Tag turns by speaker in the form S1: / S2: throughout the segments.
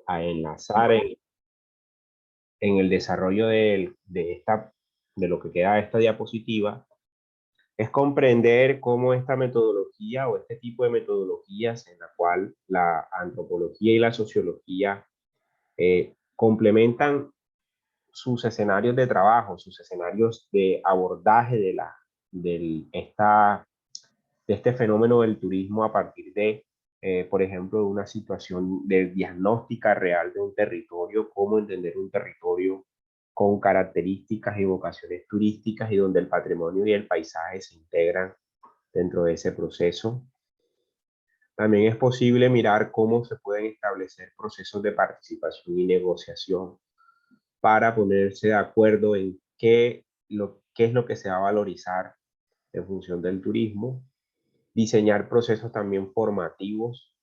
S1: a enlazar en el desarrollo de lo que queda de esta diapositiva, es comprender cómo esta metodología o este tipo de metodologías en la cual la antropología y la sociología complementan sus escenarios de trabajo, sus escenarios de abordaje de este fenómeno del turismo a partir de, por ejemplo, de una situación de diagnóstica real de un territorio, cómo entender un territorio con características y vocaciones turísticas y donde el patrimonio y el paisaje se integran dentro de ese proceso. También es posible mirar cómo se pueden establecer procesos de participación y negociación para ponerse de acuerdo en qué es lo que se va a valorizar en función del turismo, diseñar procesos también formativos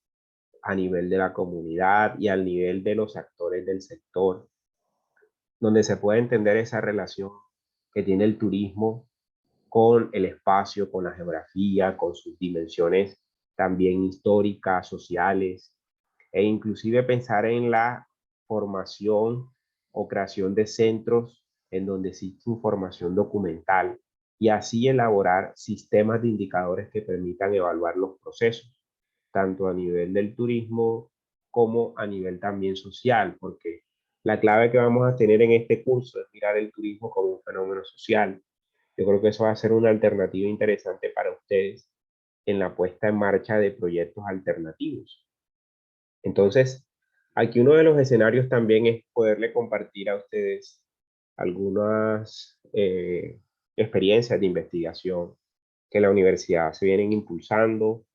S1: a nivel de la comunidad y al nivel de los actores del sector, donde se puede entender esa relación que tiene el turismo con el espacio, con la geografía, con sus dimensiones también históricas, sociales, e inclusive pensar en la formación o creación de centros en donde existe información documental y así elaborar sistemas de indicadores que permitan evaluar los procesos, tanto a nivel del turismo como a nivel también social, porque la clave que vamos a tener en este curso es mirar el turismo como un fenómeno social. Yo creo que eso va a ser una alternativa interesante para ustedes en la puesta en marcha de proyectos alternativos. Entonces, aquí uno de los escenarios también es poderle compartir a ustedes algunas experiencias de investigación que la universidad se vienen impulsando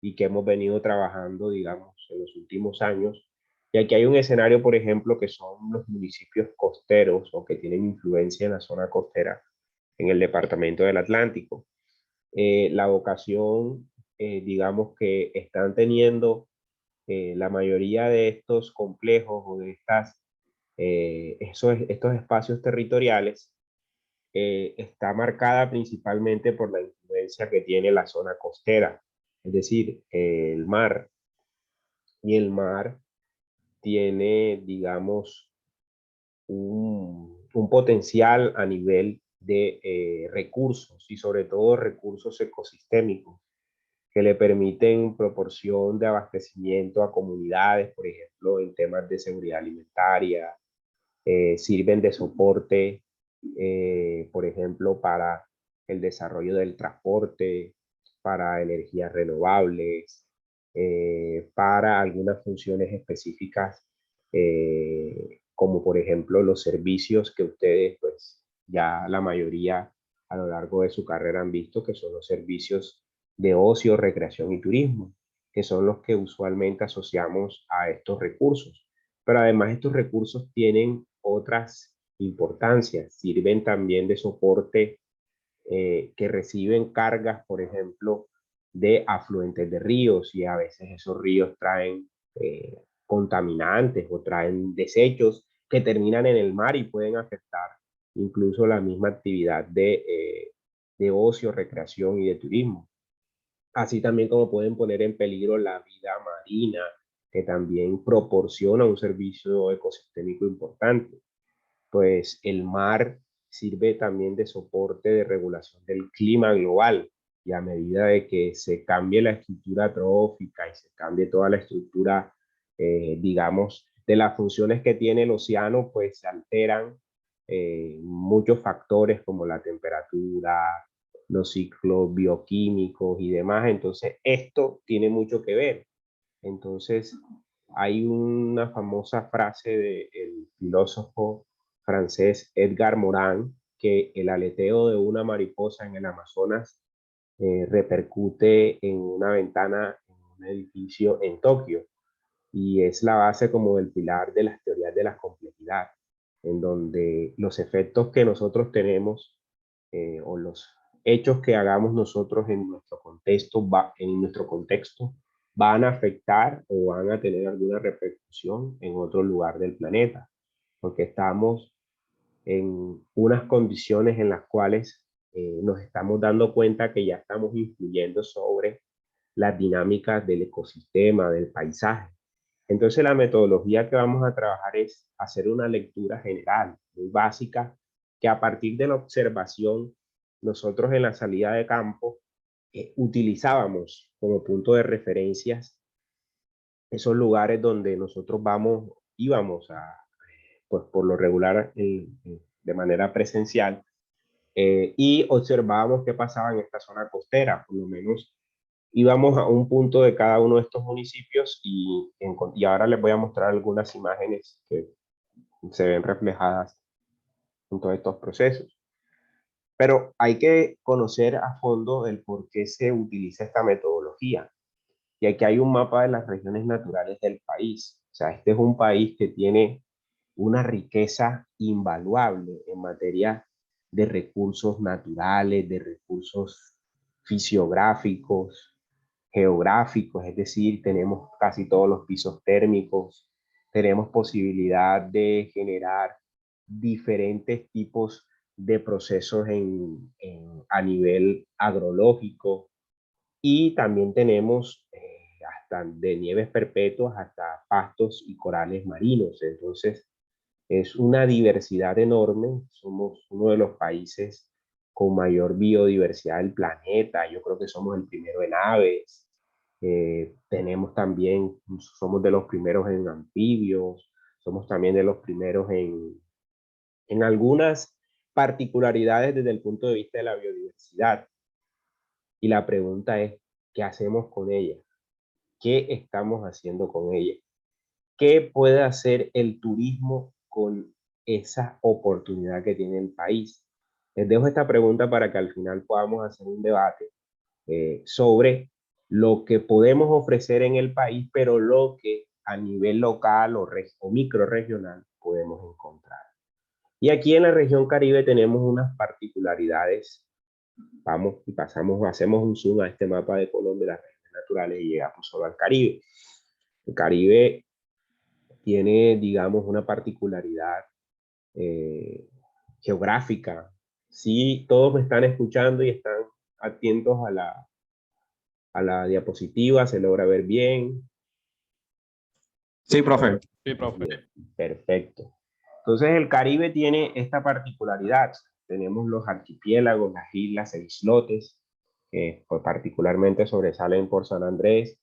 S1: y que hemos venido trabajando, digamos, en los últimos años. Y aquí hay un escenario, por ejemplo, que son los municipios costeros o que tienen influencia en la zona costera en el departamento del Atlántico. La vocación, digamos, que están teniendo la mayoría de estos complejos o de estos espacios territoriales está marcada principalmente por la influencia que tiene la zona costera, es decir, el mar. Y el mar tiene, digamos, un potencial a nivel de recursos y sobre todo recursos ecosistémicos que le permiten proporción de abastecimiento a comunidades, por ejemplo, en temas de seguridad alimentaria, sirven de soporte, por ejemplo, para el desarrollo del transporte, para energías renovables, para algunas funciones específicas, como por ejemplo los servicios que ustedes, pues ya la mayoría a lo largo de su carrera han visto, que son los servicios de ocio, recreación y turismo, que son los que usualmente asociamos a estos recursos. Pero además estos recursos tienen otras importancias, sirven también de soporte que reciben cargas, por ejemplo, de afluentes de ríos y a veces esos ríos traen contaminantes o traen desechos que terminan en el mar y pueden afectar incluso la misma actividad de ocio, recreación y de turismo. Así también como pueden poner en peligro la vida marina, que también proporciona un servicio ecosistémico importante. Pues el mar sirve también de soporte de regulación del clima global y a medida de que se cambie la estructura trófica y se cambie toda la estructura, digamos, de las funciones que tiene el océano, pues se alteran muchos factores como la temperatura, los ciclos bioquímicos y demás. Entonces, esto tiene mucho que ver. Entonces, hay una famosa frase del filósofo francés Edgar Morin que el aleteo de una mariposa en el Amazonas repercute en una ventana en un edificio en Tokio y es la base como del pilar de las teorías de la complejidad, en donde los efectos que nosotros tenemos o los hechos que hagamos nosotros en nuestro contexto van a afectar o van a tener alguna repercusión en otro lugar del planeta, porque estamos en unas condiciones en las cuales nos estamos dando cuenta que ya estamos influyendo sobre las dinámicas del ecosistema, del paisaje. Entonces la metodología que vamos a trabajar es hacer una lectura general, muy básica, que a partir de la observación, nosotros en la salida de campo utilizábamos como punto de referencias esos lugares donde nosotros íbamos a, pues por lo regular de manera presencial, y observábamos qué pasaba en esta zona costera. Por lo menos íbamos a un punto de cada uno de estos municipios y ahora les voy a mostrar algunas imágenes que se ven reflejadas en todos estos procesos. Pero hay que conocer a fondo el por qué se utiliza esta metodología. Y aquí hay un mapa de las regiones naturales del país. O sea, este es un país que tiene una riqueza invaluable en materia de recursos naturales, de recursos fisiográficos, geográficos, es decir, tenemos casi todos los pisos térmicos, tenemos posibilidad de generar diferentes tipos de procesos a nivel agrológico, y también tenemos hasta de nieves perpetuas hasta pastos y corales marinos. Entonces, es una diversidad enorme. Somos uno de los países con mayor biodiversidad del planeta. Yo creo que somos el primero en aves. Tenemos también, somos de los primeros en anfibios. Somos también de los primeros en algunas particularidades desde el punto de vista de la biodiversidad. Y la pregunta es, ¿qué hacemos con ella? ¿Qué estamos haciendo con ella? ¿Qué puede hacer el turismo con esa oportunidad que tiene el país? Les dejo esta pregunta para que al final podamos hacer un debate sobre lo que podemos ofrecer en el país, pero lo que a nivel local o microregional podemos encontrar. Y aquí en la región Caribe tenemos unas particularidades. Vamos y pasamos, hacemos un zoom a este mapa de Colombia, las regiones naturales, y llegamos solo al Caribe. El Caribe tiene, digamos, una particularidad eh, geográfica. Sí, todos me están escuchando y están atentos a la diapositiva, se logra ver bien.
S2: Sí, profe.
S3: Sí, profe.
S1: Bien, perfecto. Entonces el Caribe tiene esta particularidad. Tenemos los archipiélagos, las islas e islotes, que pues, particularmente sobresalen por San Andrés,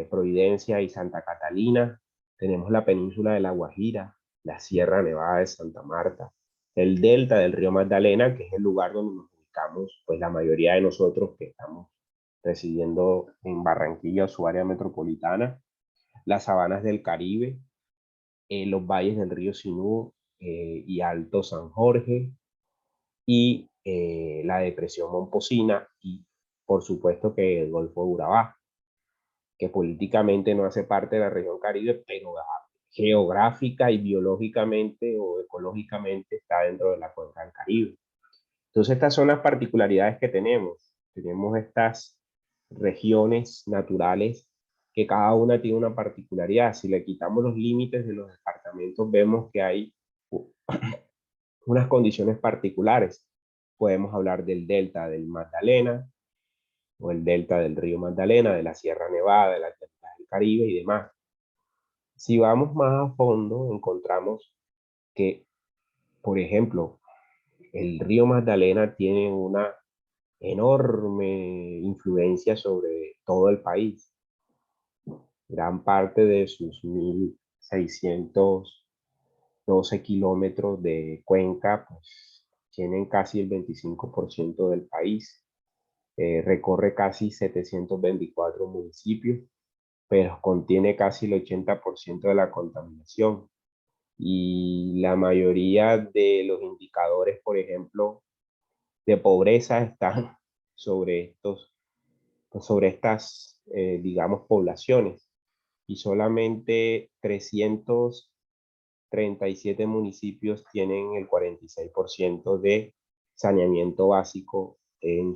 S1: Providencia y Santa Catalina. Tenemos la península de La Guajira, la Sierra Nevada de Santa Marta, el delta del río Magdalena, que es el lugar donde nos ubicamos, pues la mayoría de nosotros que estamos residiendo en Barranquilla o su área metropolitana, las sabanas del Caribe, los valles del río Sinú y Alto San Jorge, y la depresión Momposina, y por supuesto que el Golfo de Urabá, que políticamente no hace parte de la región Caribe, pero geográfica y biológicamente o ecológicamente está dentro de la cuenca del Caribe. Entonces estas son las particularidades que tenemos. Tenemos estas regiones naturales que cada una tiene una particularidad. Si le quitamos los límites de los departamentos, vemos que hay unas condiciones particulares. Podemos hablar del delta del Magdalena o el delta del río Magdalena, de la Sierra Nevada, de la delta del Caribe y demás. Si vamos más a fondo, encontramos que, por ejemplo, el río Magdalena tiene una enorme influencia sobre todo el país. Gran parte de sus 1.612 kilómetros de cuenca, pues, tienen casi el 25% del país. Recorre casi 724 municipios, pero contiene casi el 80% de la contaminación. Y la mayoría de los indicadores, por ejemplo, de pobreza están sobre estas, digamos, poblaciones. Y solamente 337 municipios tienen el 46% de saneamiento básico eh,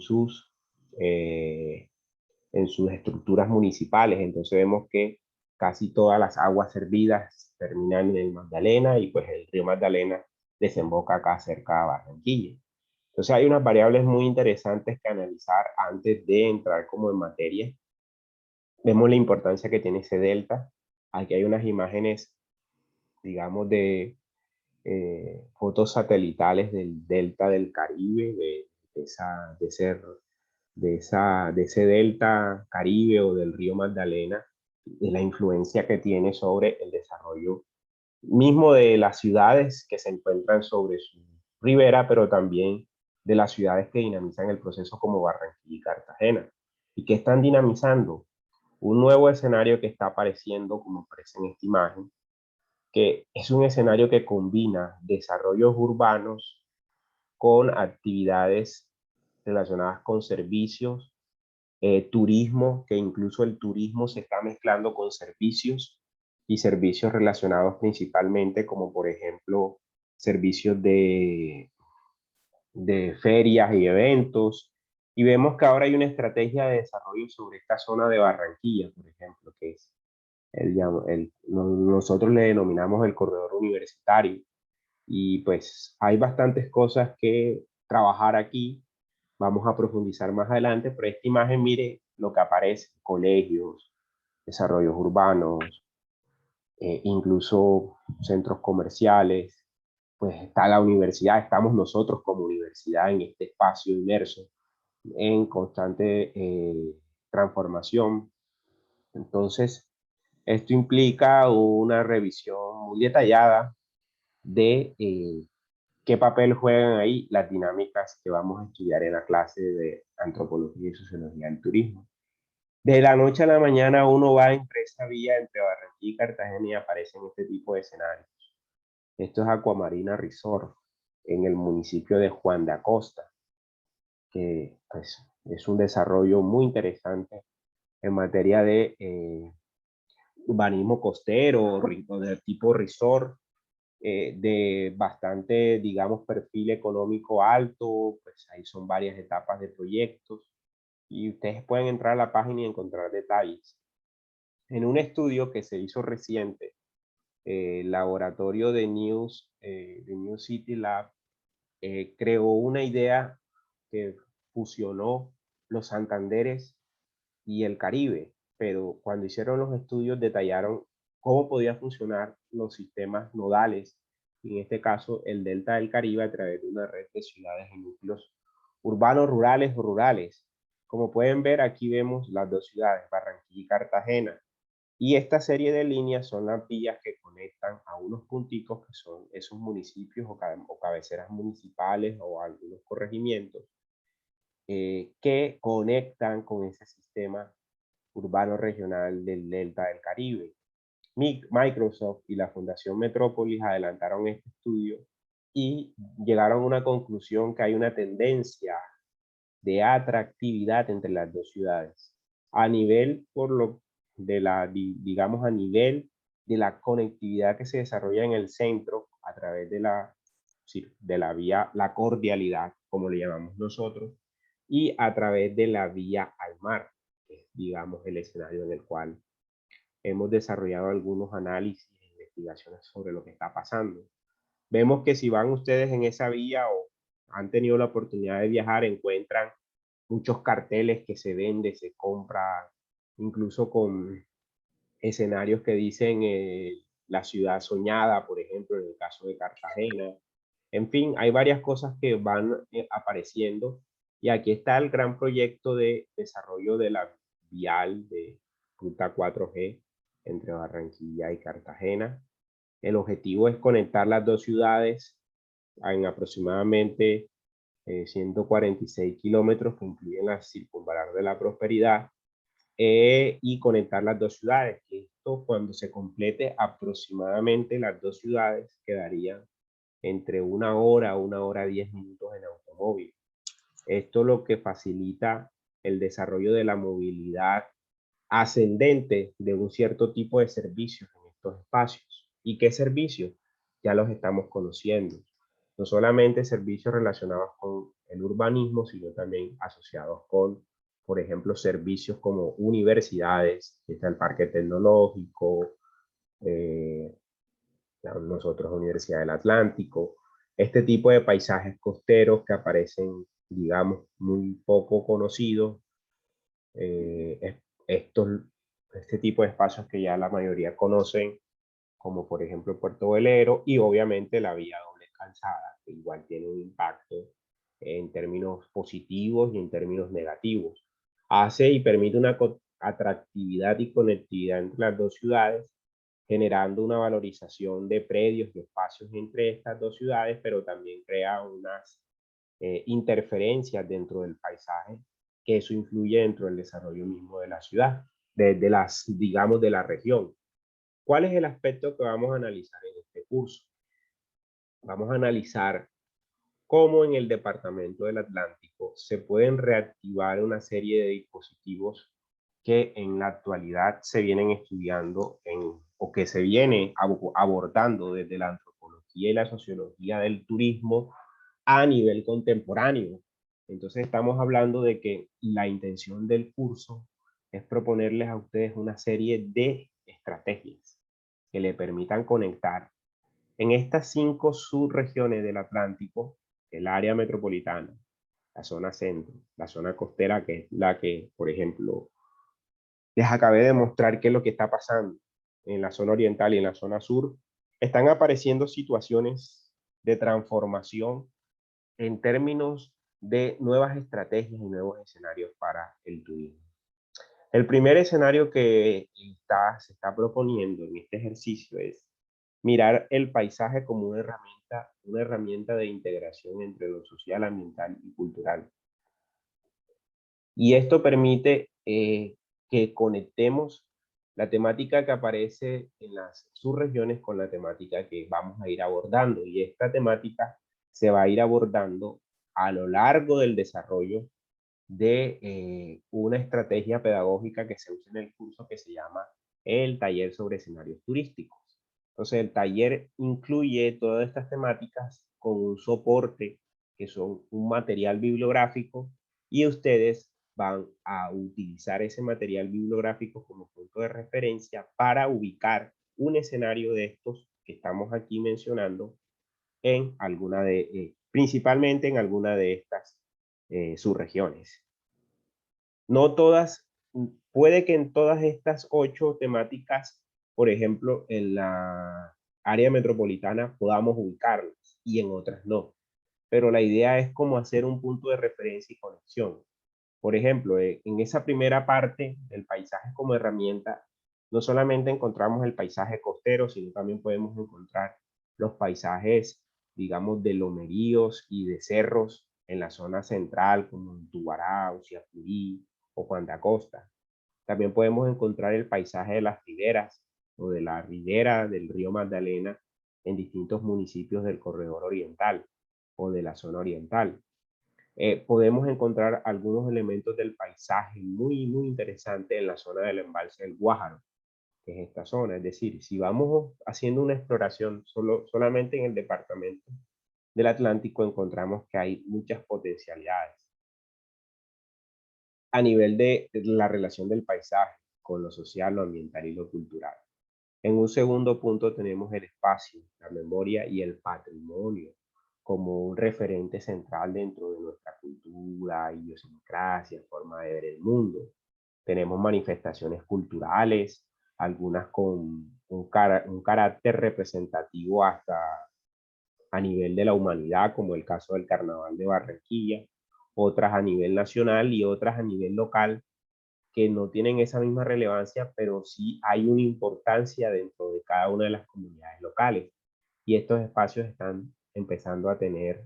S1: en sus estructuras municipales. Entonces vemos que casi todas las aguas servidas terminan en el Magdalena, y pues el río Magdalena desemboca acá cerca de Barranquilla. Entonces hay unas variables muy interesantes que analizar antes de entrar como en materia. Vemos la importancia que tiene ese delta, Aquí hay unas imágenes, digamos, de fotos satelitales del delta del Caribe, de ese delta Caribe o del río Magdalena, de la influencia que tiene sobre el desarrollo mismo de las ciudades que se encuentran sobre su ribera, pero también de las ciudades que dinamizan el proceso como Barranquilla y Cartagena. ¿Y qué están dinamizando? Un nuevo escenario que está apareciendo, como aparece en esta imagen, que es un escenario que combina desarrollos urbanos con actividades relacionadas con servicios, turismo, que incluso el turismo se está mezclando con servicios y servicios relacionados principalmente como por ejemplo servicios de ferias y eventos. Y vemos que ahora hay una estrategia de desarrollo sobre esta zona de Barranquilla, por ejemplo, que es nosotros le denominamos el corredor universitario. Y pues hay bastantes cosas que trabajar aquí. Vamos a profundizar más adelante, pero esta imagen, mire lo que aparece: colegios, desarrollos urbanos, incluso centros comerciales, pues está la universidad, estamos nosotros como universidad en este espacio inmerso en constante transformación. Entonces, esto implica una revisión muy detallada de qué papel juegan ahí las dinámicas que vamos a estudiar en la clase de antropología y sociología del turismo. De la noche a la mañana uno va entre esa vía entre Barranquilla y Cartagena y aparecen este tipo de escenarios. Esto es Aquamarina Resort en el municipio de Juan de Acosta, que pues, es un desarrollo muy interesante en materia de urbanismo costero o de tipo resort, de bastante, digamos, perfil económico alto. Pues ahí son varias etapas de proyectos y ustedes pueden entrar a la página y encontrar detalles. En un estudio que se hizo reciente, el laboratorio de New City Lab creó una idea que fusionó los Santanderes y el Caribe, pero cuando hicieron los estudios detallaron cómo podía funcionar los sistemas nodales, y en este caso el delta del Caribe, a través de una red de ciudades y núcleos urbanos, rurales o rurales. Como pueden ver, aquí vemos las dos ciudades, Barranquilla y Cartagena, y esta serie de líneas son las vías que conectan a unos punticos que son esos municipios o cabeceras municipales o algunos corregimientos que conectan con ese sistema urbano regional del Delta del Caribe. Microsoft y la Fundación Metrópolis adelantaron este estudio y llegaron a una conclusión que hay una tendencia de atractividad entre las dos ciudades a nivel digamos a nivel de la conectividad que se desarrolla en el centro a través de la vía, la cordialidad, como le llamamos nosotros, y a través de la vía al mar, que es, digamos, el escenario en el cual hemos desarrollado algunos análisis e investigaciones sobre lo que está pasando. Vemos que si van ustedes en esa vía o han tenido la oportunidad de viajar, encuentran muchos carteles que se vende, se compra, incluso con escenarios que dicen la ciudad soñada, por ejemplo, en el caso de Cartagena. En fin, hay varias cosas que van apareciendo, y aquí está el gran proyecto de desarrollo de la vial de ruta 4G entre Barranquilla y Cartagena. El objetivo es conectar las dos ciudades en aproximadamente 146 kilómetros que incluyen la circunvalar de la Prosperidad, y conectar las dos ciudades. Esto, cuando se complete aproximadamente las dos ciudades, quedarían entre 1 hora, 10 minutos en automóvil. Esto lo que facilita el desarrollo de la movilidad ascendente de un cierto tipo de servicios en estos espacios. ¿Y qué servicios? Ya los estamos conociendo. No solamente servicios relacionados con el urbanismo, sino también asociados con, por ejemplo, servicios como universidades, está el Parque Tecnológico, eh, nosotros Universidad del Atlántico, este tipo de paisajes costeros que aparecen, digamos, muy poco conocidos. Estos este tipo de espacios que ya la mayoría conocen, como por ejemplo Puerto Velero, y obviamente la vía doble calzada, que igual tiene un impacto en términos positivos y en términos negativos. Hace y permite una atractividad y conectividad entre las dos ciudades, generando una valorización de predios y espacios entre estas dos ciudades, pero también crea unas interferencias dentro del paisaje, que eso influye dentro del desarrollo mismo de la ciudad, de las, digamos, de la región. ¿Cuál es el aspecto que vamos a analizar en este curso? Vamos a analizar cómo en el Departamento del Atlántico se pueden reactivar una serie de dispositivos que en la actualidad se vienen estudiando o que se viene abordando desde la antropología y la sociología del turismo a nivel contemporáneo. Entonces estamos hablando de que la intención del curso es proponerles a ustedes una serie de estrategias que le permitan conectar en estas 5 subregiones del Atlántico, el área metropolitana, la zona centro, la zona costera, que es la que, por ejemplo, les acabé de mostrar qué es lo que está pasando en la zona oriental y en la zona sur, están apareciendo situaciones de transformación en términos de nuevas estrategias y nuevos escenarios para el turismo. El primer escenario que se está proponiendo en este ejercicio es mirar el paisaje como una herramienta de integración entre lo social, ambiental y cultural. Y esto permite que conectemos la temática que aparece en las subregiones con la temática que vamos a ir abordando. Y esta temática se va a ir abordando a lo largo del desarrollo de una estrategia pedagógica que se usa en el curso que se llama el taller sobre escenarios turísticos. Entonces el taller incluye todas estas temáticas con un soporte que son un material bibliográfico y ustedes van a utilizar ese material bibliográfico como punto de referencia para ubicar un escenario de estos que estamos aquí mencionando en alguna principalmente en alguna de estas subregiones. No todas, puede que en todas estas 8 temáticas, por ejemplo, en la área metropolitana podamos ubicarlas y en otras no. Pero la idea es como hacer un punto de referencia y conexión. Por ejemplo, en esa primera parte del paisaje como herramienta, no solamente encontramos el paisaje costero, sino también podemos encontrar los paisajes, digamos, de lomeríos y de cerros en la zona central, como en Tubará, Uciacurí o Juan de Acosta. También podemos encontrar el paisaje de las riberas o de la ribera del río Magdalena en distintos municipios del corredor oriental o de la zona oriental. Podemos encontrar algunos elementos del paisaje muy interesantes en la zona del embalse del Guájaro, que es esta zona. Es decir, si vamos haciendo una exploración solamente en el departamento del Atlántico, encontramos que hay muchas potencialidades a nivel de la relación del paisaje con lo social, lo ambiental y lo cultural. En un segundo punto tenemos el espacio, la memoria y el patrimonio como un referente central dentro de nuestra cultura, idiosincrasia, forma de ver el mundo. Tenemos manifestaciones culturales, algunas con un carácter representativo hasta a nivel de la humanidad, como el caso del Carnaval de Barranquilla, otras a nivel nacional y otras a nivel local, que no tienen esa misma relevancia, pero sí hay una importancia dentro de cada una de las comunidades locales. Y estos espacios están empezando a tener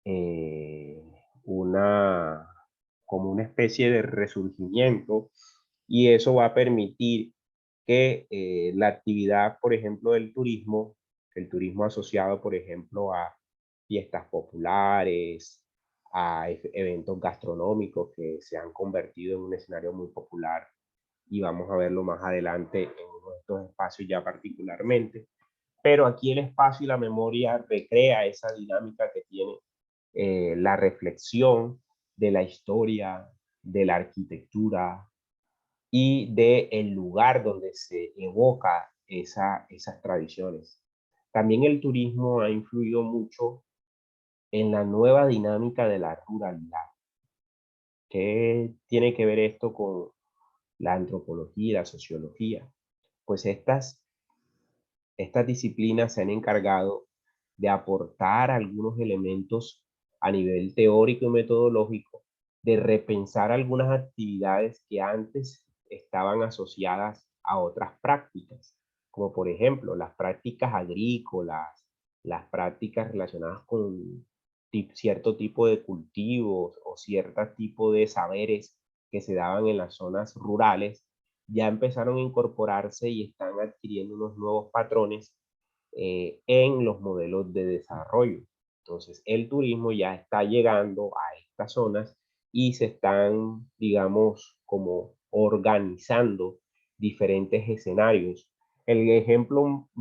S1: eh, una, como una especie de resurgimiento, y eso va a permitir que la actividad, por ejemplo, del turismo, el turismo asociado, por ejemplo, a fiestas populares, a eventos gastronómicos que se han convertido en un escenario muy popular y vamos a verlo más adelante en uno de estos espacios ya particularmente. Pero aquí el espacio y la memoria recrea esa dinámica que tiene la reflexión de la historia, de la arquitectura y del lugar donde se evoca esas tradiciones. También el turismo ha influido mucho en la nueva dinámica de la ruralidad. ¿Qué tiene que ver esto con la antropología, la sociología. Pues estas disciplinas se han encargado de aportar algunos elementos a nivel teórico y metodológico, de repensar algunas actividades que antes estaban asociadas a otras prácticas, como por ejemplo las prácticas agrícolas, las prácticas relacionadas con cierto tipo de cultivos o cierto tipo de saberes que se daban en las zonas rurales, ya empezaron a incorporarse y están adquiriendo unos nuevos patrones en los modelos de desarrollo. Entonces, el turismo ya está llegando a estas zonas y se están, digamos, como organizando diferentes escenarios. Un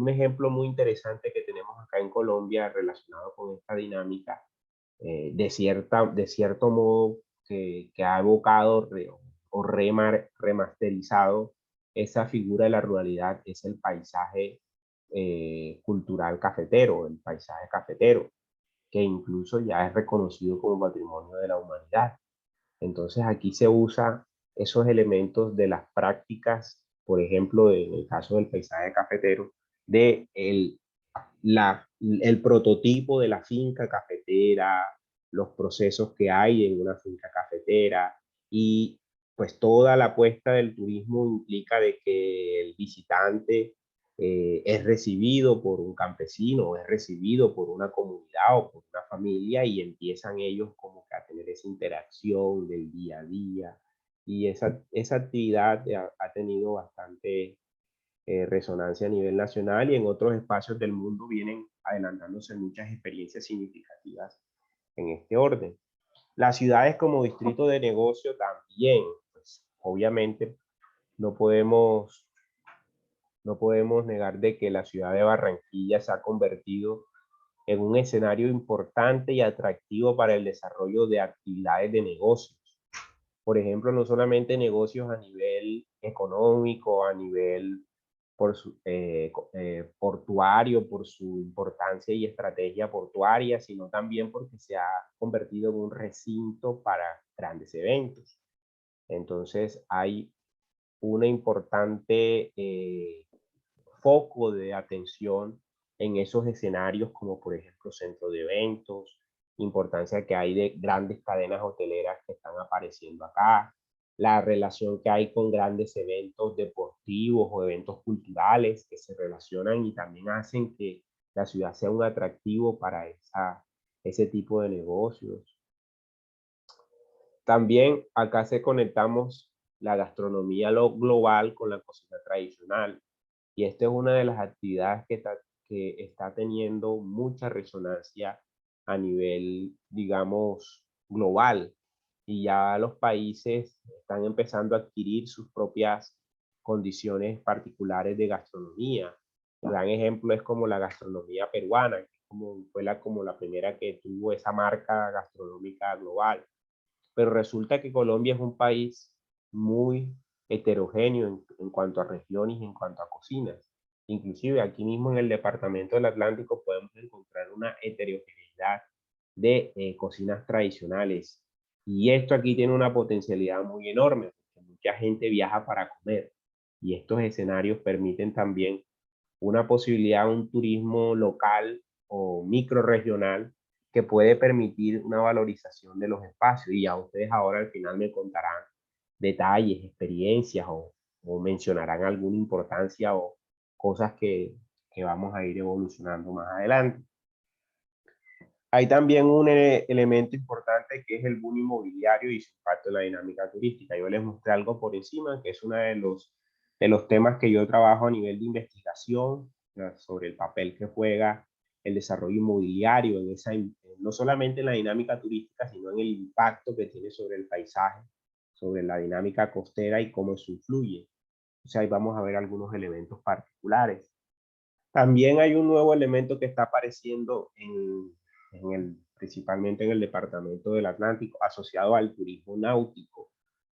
S1: ejemplo muy interesante que tenemos acá en Colombia relacionado con esta dinámica, de cierto modo, que ha evocado o remasterizado esa figura de la ruralidad, es el paisaje cultural cafetero, el paisaje cafetero, que incluso ya es reconocido como patrimonio de la humanidad. Entonces aquí se usa esos elementos de las prácticas, por ejemplo, en el caso del paisaje cafetero, de el prototipo de la finca cafetera, los procesos que hay en una finca cafetera, y pues toda la apuesta del turismo implica de que el visitante es recibido por un campesino, es recibido por una comunidad o por una familia, y empiezan ellos como que a tener esa interacción del día a día, y esa actividad ha tenido bastante resonancia a nivel nacional, y en otros espacios del mundo vienen adelantándose muchas experiencias significativas en este orden. Las ciudades como distrito de negocio también, pues obviamente no podemos, no podemos negar de que la ciudad de Barranquilla se ha convertido en un escenario importante y atractivo para el desarrollo de actividades de negocios. Por ejemplo, no solamente negocios a nivel económico, a nivel portuario, por su importancia y estrategia portuaria, sino también porque se ha convertido en un recinto para grandes eventos. Entonces hay una importante foco de atención en esos escenarios, como por ejemplo centro de eventos, importancia que hay de grandes cadenas hoteleras que están apareciendo acá, la relación que hay con grandes eventos deportivos o eventos culturales que se relacionan y también hacen que la ciudad sea un atractivo para ese tipo de negocios. También acá se conectamos la gastronomía global con la cocina tradicional. Y esta es una de las actividades que está teniendo mucha resonancia a nivel, digamos, global. Y ya los países están empezando a adquirir sus propias condiciones particulares de gastronomía. Un gran ejemplo es como la gastronomía peruana, que fue como la primera que tuvo esa marca gastronómica global. Pero resulta que Colombia es un país muy heterogéneo en cuanto a regiones y en cuanto a cocinas. Inclusive aquí mismo en el departamento del Atlántico podemos encontrar una heterogeneidad de cocinas tradicionales. Y esto aquí tiene una potencialidad muy enorme, porque mucha gente viaja para comer. Y estos escenarios permiten también una posibilidad, un turismo local o microregional que puede permitir una valorización de los espacios. Y ya ustedes ahora al final me contarán detalles, experiencias o mencionarán alguna importancia o cosas que vamos a ir evolucionando más adelante. Hay también un elemento importante que es el boom inmobiliario y su impacto en la dinámica turística. Yo les mostré algo por encima, que es uno de los temas que yo trabajo a nivel de investigación, sobre el papel que juega el desarrollo inmobiliario en no solamente en la dinámica turística, sino en el impacto que tiene sobre el paisaje, sobre la dinámica costera y cómo eso influye. O sea, ahí vamos a ver algunos elementos particulares. También hay un nuevo elemento que está apareciendo principalmente en el departamento del Atlántico, asociado al turismo náutico.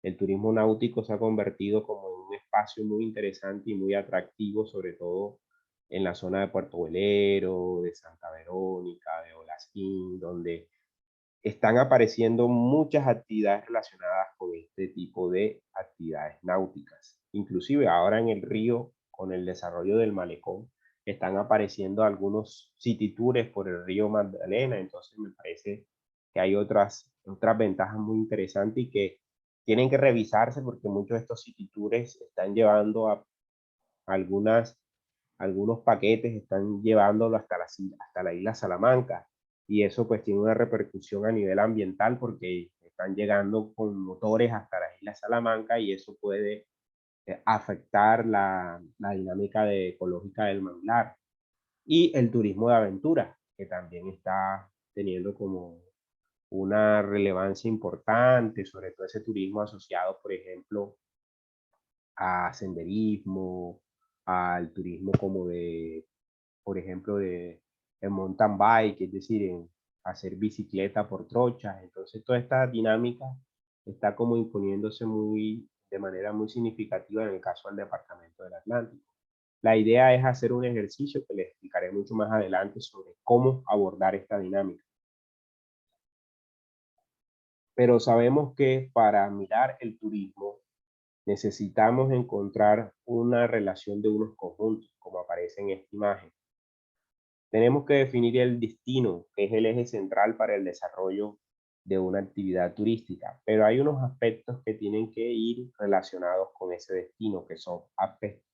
S1: El turismo náutico se ha convertido como en un espacio muy interesante y muy atractivo, sobre todo en la zona de Puerto Velero, de Santa Verónica, de Olasquín, donde están apareciendo muchas actividades relacionadas con este tipo de actividades náuticas. Inclusive ahora en el río, con el desarrollo del malecón, están apareciendo algunos city tours por el río Magdalena. Entonces me parece que hay otras ventajas muy interesantes y que tienen que revisarse, porque muchos de estos city tours están llevando a algunos paquetes, están llevándolo hasta la isla Salamanca, y eso pues tiene una repercusión a nivel ambiental, porque están llegando con motores hasta la isla Salamanca, y eso puede afectar la dinámica ecológica del manglar. Y el turismo de aventura, que también está teniendo como una relevancia importante, sobre todo ese turismo asociado, por ejemplo, a senderismo, al turismo como de, por ejemplo, de mountain bike, es decir, en hacer bicicleta por trochas. Entonces, toda esta dinámica está como imponiéndose de manera muy significativa en el caso del departamento del Atlántico. La idea es hacer un ejercicio que les explicaré mucho más adelante sobre cómo abordar esta dinámica. Pero sabemos que para mirar el turismo necesitamos encontrar una relación de unos conjuntos, como aparece en esta imagen. Tenemos que definir el destino, que es el eje central para el desarrollo de una actividad turística, pero hay unos aspectos que tienen que ir relacionados con ese destino, que son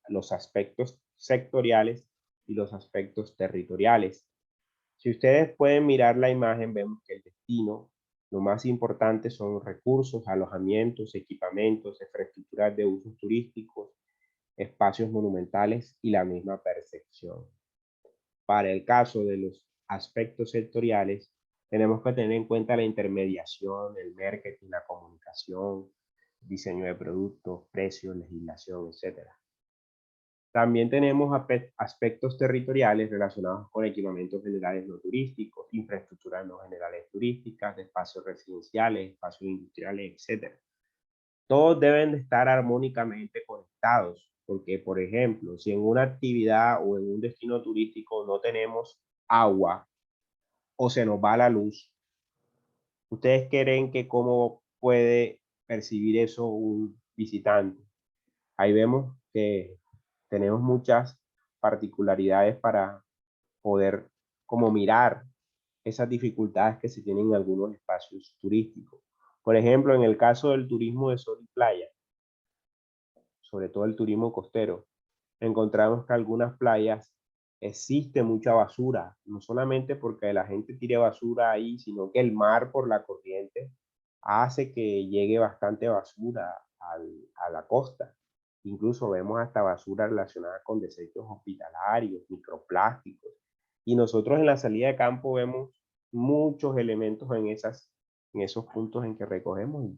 S1: los aspectos sectoriales y los aspectos territoriales. Si ustedes pueden mirar la imagen, vemos que el destino, lo más importante son recursos, alojamientos, equipamientos, infraestructuras de usos turísticos, espacios monumentales y la misma percepción. Para el caso de los aspectos sectoriales, tenemos que tener en cuenta la intermediación, el marketing, la comunicación, diseño de productos, precios, legislación, etc. También tenemos aspectos territoriales relacionados con equipamientos generales no turísticos, infraestructuras no generales turísticas, espacios residenciales, espacios industriales, etc. Todos deben de estar armónicamente conectados, porque, por ejemplo, si en una actividad o en un destino turístico no tenemos agua o se nos va la luz, ¿ustedes creen que cómo puede percibir eso un visitante? Ahí vemos que tenemos muchas particularidades para poder como mirar esas dificultades que se tienen en algunos espacios turísticos. Por ejemplo, en el caso del turismo de sol y playa, sobre todo el turismo costero, encontramos que algunas playas existe mucha basura, no solamente porque la gente tire basura ahí, sino que el mar por la corriente hace que llegue bastante basura a la costa. Incluso vemos hasta basura relacionada con desechos hospitalarios, microplásticos. Y nosotros en la salida de campo vemos muchos elementos en esos puntos en que recogemos,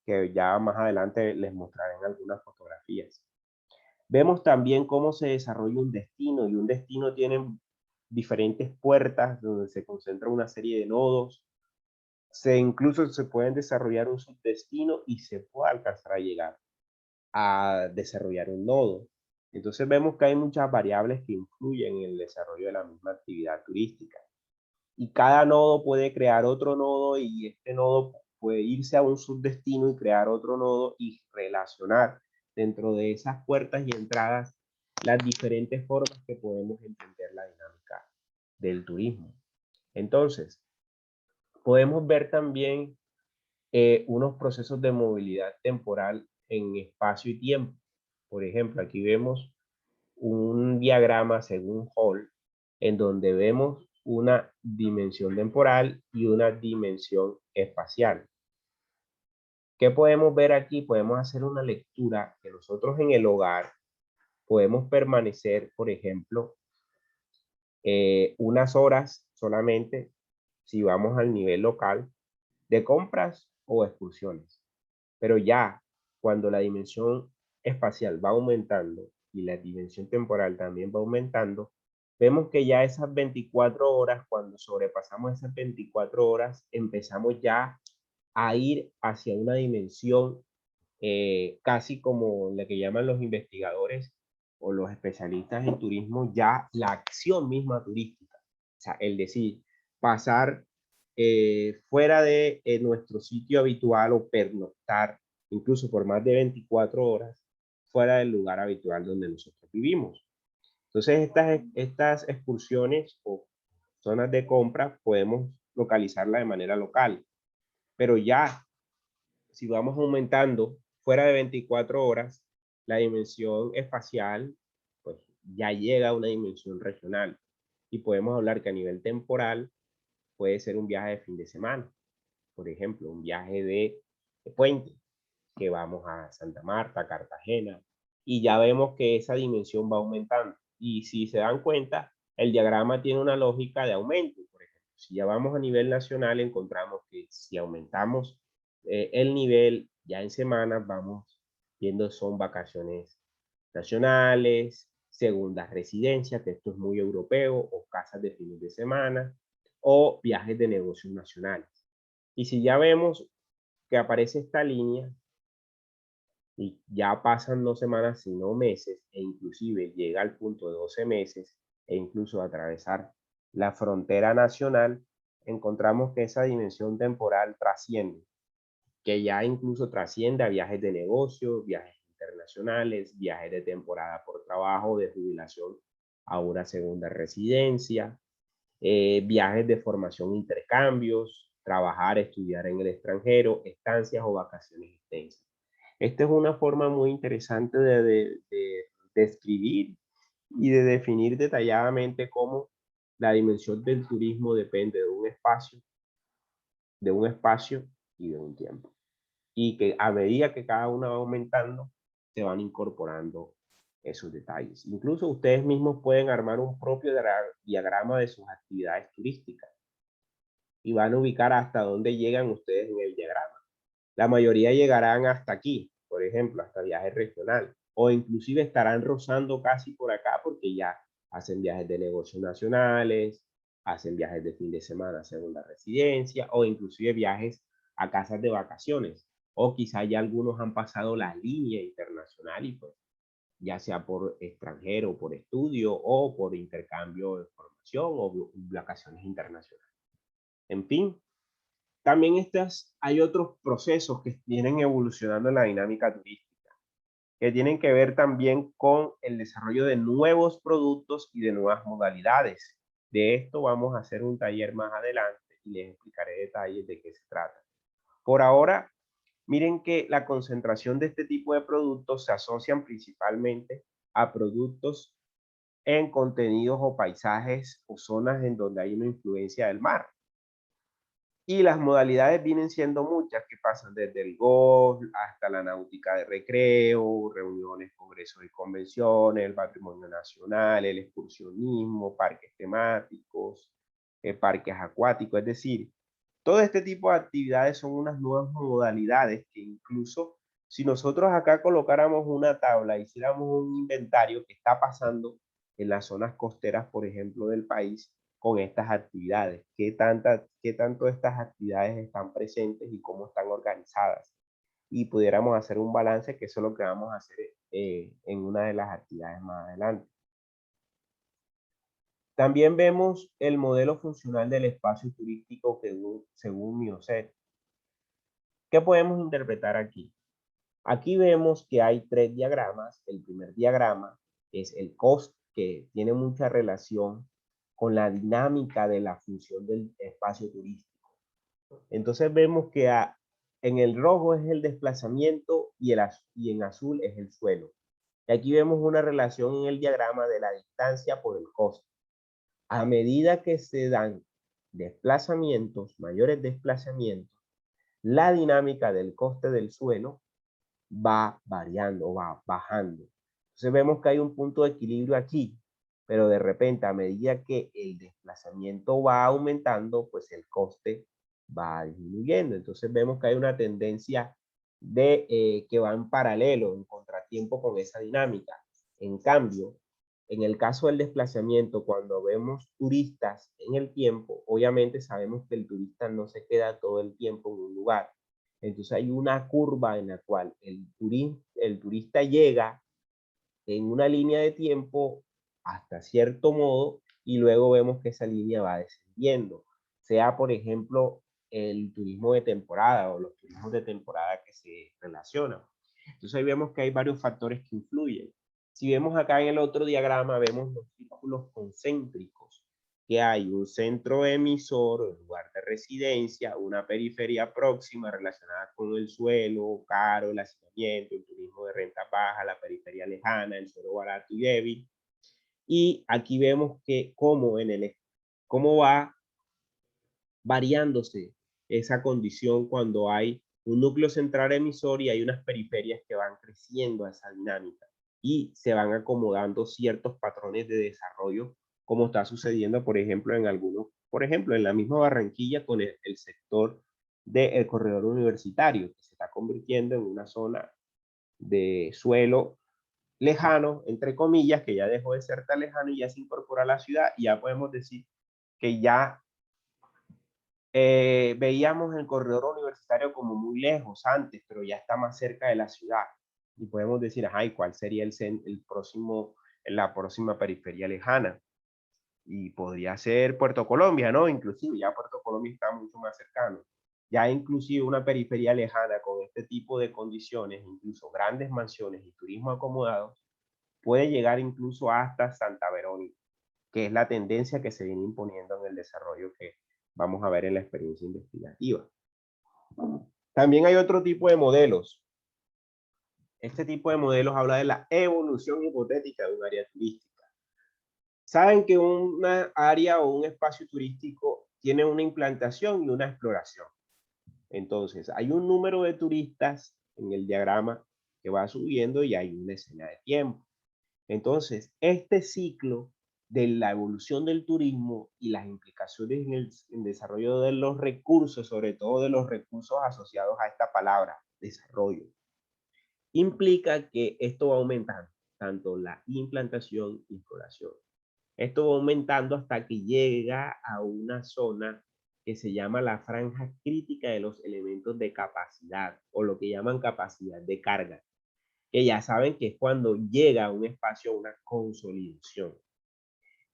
S1: que ya más adelante les mostraré en algunas fotografías. Vemos también cómo se desarrolla un destino, y un destino tiene diferentes puertas donde se concentra una serie de nodos. Incluso se pueden desarrollar un subdestino y se puede alcanzar a llegar a desarrollar un nodo. Entonces vemos que hay muchas variables que influyen en el desarrollo de la misma actividad turística. Y cada nodo puede crear otro nodo, y este nodo puede irse a un subdestino y crear otro nodo y relacionar dentro de esas puertas y entradas las diferentes formas que podemos entender la dinámica del turismo. Entonces, podemos ver también unos procesos de movilidad temporal en espacio y tiempo. Por ejemplo, aquí vemos un diagrama según Hall, en donde vemos una dimensión temporal y una dimensión espacial. ¿Qué podemos ver aquí? Podemos hacer una lectura que nosotros en el hogar podemos permanecer, por ejemplo, unas horas solamente si vamos al nivel local de compras o excursiones. Pero ya cuando la dimensión espacial va aumentando y la dimensión temporal también va aumentando, vemos que ya esas 24 horas, cuando sobrepasamos esas 24 horas, empezamos ya a ir hacia una dimensión casi como la que llaman los investigadores o los especialistas en turismo, ya la acción misma turística. O sea, el decir, pasar fuera de nuestro sitio habitual o pernoctar, incluso por más de 24 horas, fuera del lugar habitual donde nosotros vivimos. Entonces, estas excursiones o zonas de compra podemos localizarlas de manera local, pero ya si vamos aumentando fuera de 24 horas, la dimensión espacial pues ya llega a una dimensión regional y podemos hablar que a nivel temporal puede ser un viaje de fin de semana, por ejemplo, un viaje de puente, que vamos a Santa Marta, Cartagena, y ya vemos que esa dimensión va aumentando. Y si se dan cuenta, el diagrama tiene una lógica de aumento. Por ejemplo, si ya vamos a nivel nacional, encontramos que si aumentamos el nivel ya en semanas, vamos viendo son vacaciones nacionales, segundas residencias, que esto es muy europeo, o casas de fines de semana, o viajes de negocios nacionales. Y si ya vemos que aparece esta línea, y ya pasan 2 semanas, sino meses, e inclusive llega al punto de 12 meses, e incluso atravesar la frontera nacional, encontramos que esa dimensión temporal trasciende, que ya incluso trasciende a viajes de negocio, viajes internacionales, viajes de temporada por trabajo, de jubilación a una segunda residencia, viajes de formación, intercambios, trabajar, estudiar en el extranjero, estancias o vacaciones extensas. Esta es una forma muy interesante de describir y de definir detalladamente cómo la dimensión del turismo depende de un espacio y de un tiempo. Y que a medida que cada una va aumentando, se van incorporando esos detalles. Incluso ustedes mismos pueden armar un propio diagrama de sus actividades turísticas y van a ubicar hasta dónde llegan ustedes en el diagrama. La mayoría llegarán hasta aquí, por ejemplo, hasta viajes regional, o inclusive estarán rozando casi por acá porque ya hacen viajes de negocios nacionales, hacen viajes de fin de semana, segunda residencia, o inclusive viajes a casas de vacaciones, o quizá ya algunos han pasado la línea internacional y pues ya sea por extranjero, por estudio o por intercambio de formación o vacaciones internacionales. En fin, también hay otros procesos que vienen evolucionando en la dinámica turística, que tienen que ver también con el desarrollo de nuevos productos y de nuevas modalidades. De esto vamos a hacer un taller más adelante y les explicaré detalles de qué se trata. Por ahora, miren que la concentración de este tipo de productos se asocian principalmente a productos en contenidos o paisajes o zonas en donde hay una influencia del mar. Y las modalidades vienen siendo muchas, que pasan desde el golf hasta la náutica de recreo, reuniones, congresos y convenciones, el patrimonio nacional, el excursionismo, parques temáticos, parques acuáticos. Es decir, todo este tipo de actividades son unas nuevas modalidades que incluso si nosotros acá colocáramos una tabla, hiciéramos un inventario que está pasando en las zonas costeras, por ejemplo, del país, con estas actividades, qué tanto estas actividades están presentes y cómo están organizadas. Y pudiéramos hacer un balance, que eso es lo que vamos a hacer en una de las actividades más adelante. También vemos el modelo funcional del espacio turístico que, según Miocet. ¿Qué podemos interpretar aquí? Aquí vemos que hay 3 diagramas. El primer diagrama es el costo, que tiene mucha relación con la dinámica de la función del espacio turístico. Entonces vemos que en el rojo es el desplazamiento y en azul es el suelo. Y aquí vemos una relación en el diagrama de la distancia por el costo. A medida que se dan desplazamientos, mayores desplazamientos, la dinámica del coste del suelo va variando, va bajando. Entonces vemos que hay un punto de equilibrio aquí, pero de repente a medida que el desplazamiento va aumentando, pues el coste va disminuyendo. Entonces vemos que hay una tendencia de que va en paralelo, en contratiempo con esa dinámica. En cambio, en el caso del desplazamiento, cuando vemos turistas en el tiempo, obviamente sabemos que el turista no se queda todo el tiempo en un lugar. Entonces hay una curva en la cual el turista llega en una línea de tiempo hasta cierto modo y luego vemos que esa línea va descendiendo. sea, por ejemplo, el turismo de temporada o los turismos de temporada que se relacionan. Entonces ahí vemos que hay varios factores que influyen. Si vemos acá en el otro diagrama, vemos los círculos concéntricos, que hay un centro emisor, un lugar de residencia, una periferia próxima relacionada con el suelo, caro, el hacinamiento, el turismo de renta baja, la periferia lejana, el suelo barato y débil. Y aquí vemos que cómo va variándose esa condición cuando hay un núcleo central emisor y hay unas periferias que van creciendo a esa dinámica y se van acomodando ciertos patrones de desarrollo, como está sucediendo, por ejemplo, en la misma Barranquilla con el sector del corredor universitario, que se está convirtiendo en una zona de suelo lejano, entre comillas, que ya dejó de ser tan lejano y ya se incorpora a la ciudad, y ya podemos decir que ya veíamos el corredor universitario como muy lejos antes, pero ya está más cerca de la ciudad. Y podemos decir, ajá, ¿y cuál sería la próxima periferia lejana? Y podría ser Puerto Colombia, ¿no? Inclusive ya Puerto Colombia está mucho más cercano. Ya inclusive una periferia lejana con este tipo de condiciones, incluso grandes mansiones y turismo acomodado, puede llegar incluso hasta Santa Verónica, que es la tendencia que se viene imponiendo en el desarrollo que vamos a ver en la experiencia investigativa. También hay otro tipo de modelos. Este tipo de modelos habla de la evolución hipotética de un área turística. Saben que una área o un espacio turístico tiene una implantación y una exploración. Entonces, hay un número de turistas en el diagrama que va subiendo y hay una escena de tiempo. Entonces, este ciclo de la evolución del turismo y las implicaciones en el desarrollo de los recursos, sobre todo de los recursos asociados a esta palabra, desarrollo, implica que esto va aumentando, tanto la implantación y exploración. Esto va aumentando hasta que llega a una zona que se llama la franja crítica de los elementos de capacidad, o lo que llaman capacidad de carga, que ya saben que es cuando llega a un espacio una consolidación.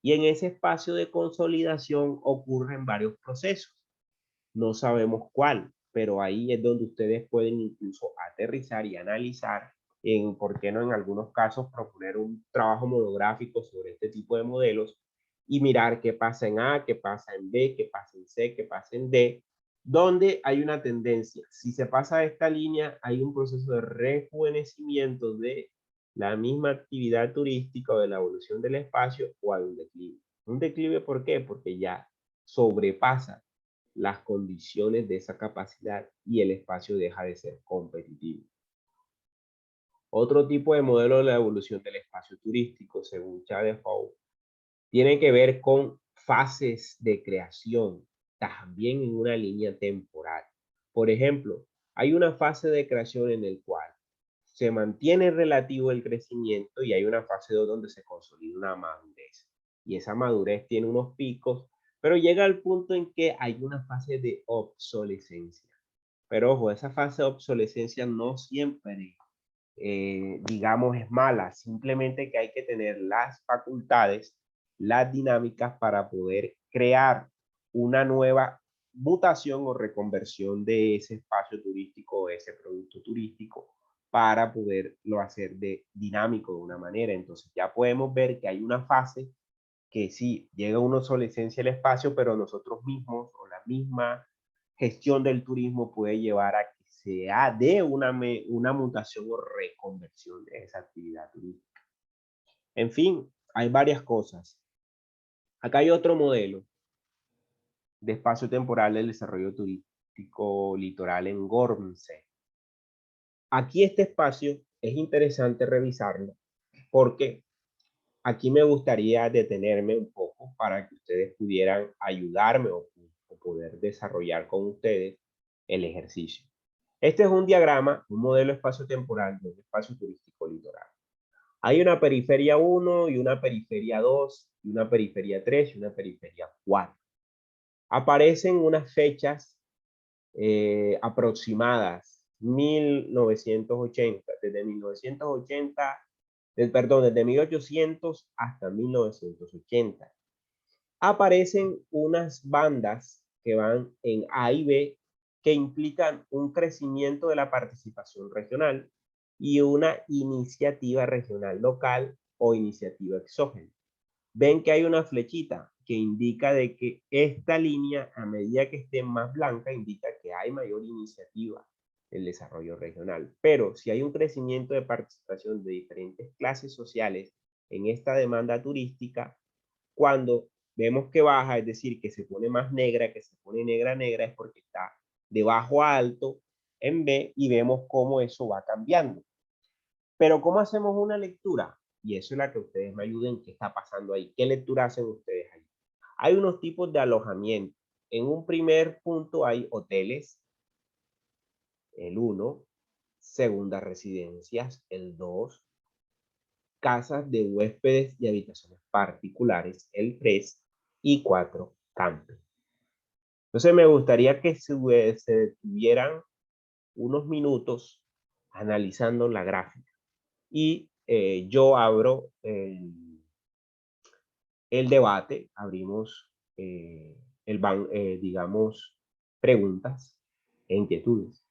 S1: Y en ese espacio de consolidación ocurren varios procesos. No sabemos cuál, pero ahí es donde ustedes pueden incluso aterrizar y analizar en, ¿por qué no en algunos casos proponer un trabajo monográfico sobre este tipo de modelos y mirar qué pasa en A, qué pasa en B, qué pasa en C, qué pasa en D, donde hay una tendencia? Si se pasa a esta línea, hay un proceso de rejuvenecimiento de la misma actividad turística o de la evolución del espacio, o hay un declive. ¿Un declive por qué? Porque ya sobrepasa las condiciones de esa capacidad y el espacio deja de ser competitivo. Otro tipo de modelo de la evolución del espacio turístico, según Chávez Howe, tiene que ver con fases de creación, también en una línea temporal. Por ejemplo, hay una fase de creación en el cual se mantiene relativo el crecimiento y hay una fase 2 donde se consolida una madurez. Y esa madurez tiene unos picos, pero llega al punto en que hay una fase de obsolescencia. Pero ojo, esa fase de obsolescencia no siempre, digamos, es mala. Simplemente que hay que tener las facultades, las dinámicas para poder crear una nueva mutación o reconversión de ese espacio turístico o ese producto turístico para poderlo hacer dinámico de una manera. Entonces ya podemos ver que hay una fase que sí, llega una obsolescencia del espacio, pero nosotros mismos o la misma gestión del turismo puede llevar a que sea de una mutación o reconversión de esa actividad turística. En fin, hay varias cosas. Acá hay otro modelo de espacio temporal del desarrollo turístico litoral en Gormse. Aquí este espacio es interesante revisarlo porque aquí me gustaría detenerme un poco para que ustedes pudieran ayudarme o poder desarrollar con ustedes el ejercicio. Este es un diagrama, un modelo espacio-temporal de un espacio turístico litoral. Hay una periferia 1 y una periferia 2 y una periferia 3 y una periferia 4. Aparecen unas fechas aproximadas, 1980, desde 1980, perdón, desde 1800 hasta 1980. Aparecen unas bandas que van en A y B, que implican un crecimiento de la participación regional y una iniciativa regional local o iniciativa exógena. Ven que hay una flechita que indica de que esta línea, a medida que esté más blanca, indica que hay mayor iniciativa del desarrollo regional. Pero si hay un crecimiento de participación de diferentes clases sociales en esta demanda turística, cuando vemos que baja, es decir, que se pone más negra, que se pone negra, negra, es porque está de bajo a alto en B y vemos cómo eso va cambiando. Pero ¿cómo hacemos una lectura? Y eso es la que ustedes me ayuden, ¿qué está pasando ahí? ¿Qué lectura hacen ustedes ahí? Hay unos tipos de alojamiento. En un primer punto hay hoteles, el 1, segundas residencias, el 2, casas de huéspedes y habitaciones particulares, el 3, y 4, camping. Entonces me gustaría que se detuvieran unos minutos analizando la gráfica. Y yo abro el debate, abrimos digamos, preguntas e inquietudes.